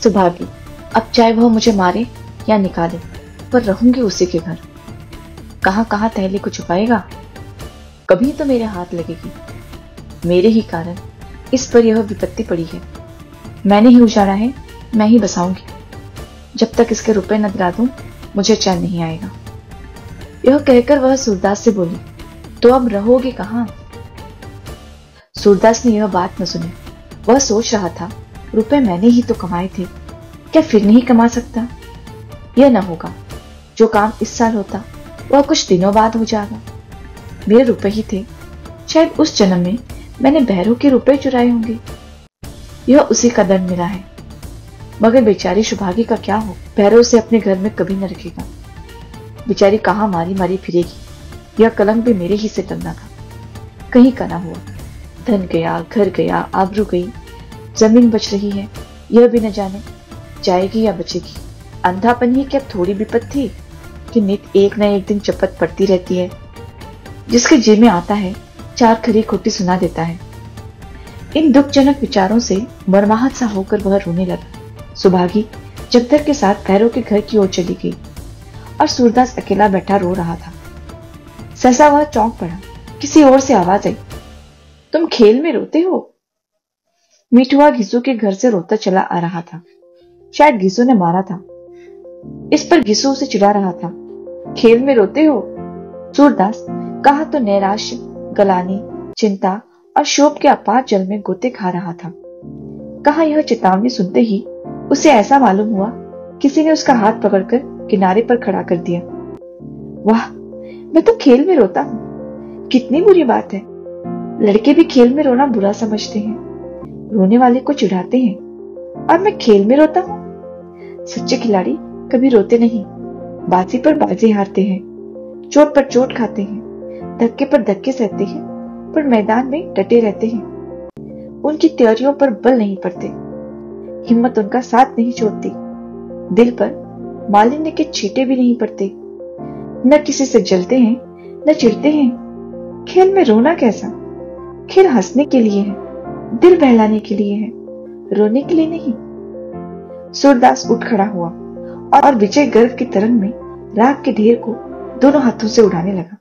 सुभागी, अब चाहे वह मुझे मारे या निकाले, पर रहूंगी उसी के घर। कहां कहां तहली को छुपाएगा, कभी तो मेरे हाथ लगेगी। मेरे ही कारण इस पर यह विपत्ति पड़ी है। मैंने ही उजाड़ा है, मैं ही बसाऊंगी। जब तक इसके रुपए न दिला दूं, मुझे चैन नहीं आएगा। यह कहकर वह सूरदास से बोली, तो अब रहोगे कहां? सूरदास ने यह बात न सुनी। वह सोच रहा था, रुपए मैंने ही तो कमाए थे, क्या फिर नहीं कमा सकता? यह न होगा। जो काम इस साल होता वह कुछ दिनों बाद हो जाएगा। मेरे रुपए ही थे, शायद उस जन्म में मैंने भैरव के रुपए चुराए होंगे। यह उसी का दंड मिला है। मगर बेचारी सुभागी का क्या हो? भैरव से अपने घर में कभी न रखेगा। बेचारी कहां मारी मारी फिरेगी। यह कलंक भी मेरे ही से टलना था, कहीं का ना हुआ। धन गया, घर गया, आबरू गई, जमीन बच रही है, यह भी न जाने जाएगी या बचेगी। अंधापन ही क्या थोड़ी विपत थी कि नित एक न एक दिन चपत पड़ती रहती है। जिसके जी में आता है, चार खरी खोटी सुना देता है। इन दुखजनक विचारों से मरमाहत सा होकर वह रोने लगा। सुभागी जगदर के साथ भैरव के घर की ओर चली गई और सूरदास अकेला बैठा रो रहा था। सहसा वह चौंक पड़ा। किसी ओर से आवाज आई, तुम खेल में रोते हो? मिठुआ घिसू के घर से रोता चला आ रहा था। शायद घिसू ने मारा था। इस पर घिसू उसे चिढ़ा रहा था। खेल में रोते हो? सूरदास कहा तो नैराश्य, गलानी, चिंता और शोक के अपार जल में गोते खा रहा था। कहा यह चेतावनी सुनते ही उसे ऐसा मालूम हुआ किसी ने उसका हाथ पकड़कर किनारे पर खड़ा कर दिया। वाह, मैं तो खेल में रोता हूं। कितनी बुरी बात है। लड़के भी खेल में रोना बुरा समझते हैं, रोने वाले को चिढ़ाते हैं, और मैं खेल में रोता हूं। सच्चे खिलाड़ी कभी रोते नहीं, बाजी पर बाजी हारते हैं, चोट पर चोट खाते हैं, धक्के पर धक्के सहते हैं, पर मैदान में डटे रहते हैं। उनकी तैयारियों पर बल नहीं पड़ते, हिम्मत उनका साथ नहीं छोड़ती, दिल पर मालिन्य के छींटे भी नहीं पड़ते। न किसी से जलते हैं, न चिढ़ते हैं। खेल में रोना कैसा? खेल हंसने के लिए है, दिल बहलाने के लिए है, रोने के लिए नहीं। सूरदास उठ खड़ा हुआ और विजय गर्व की तरंग में राख के ढेर को दोनों हाथों से उड़ाने लगा।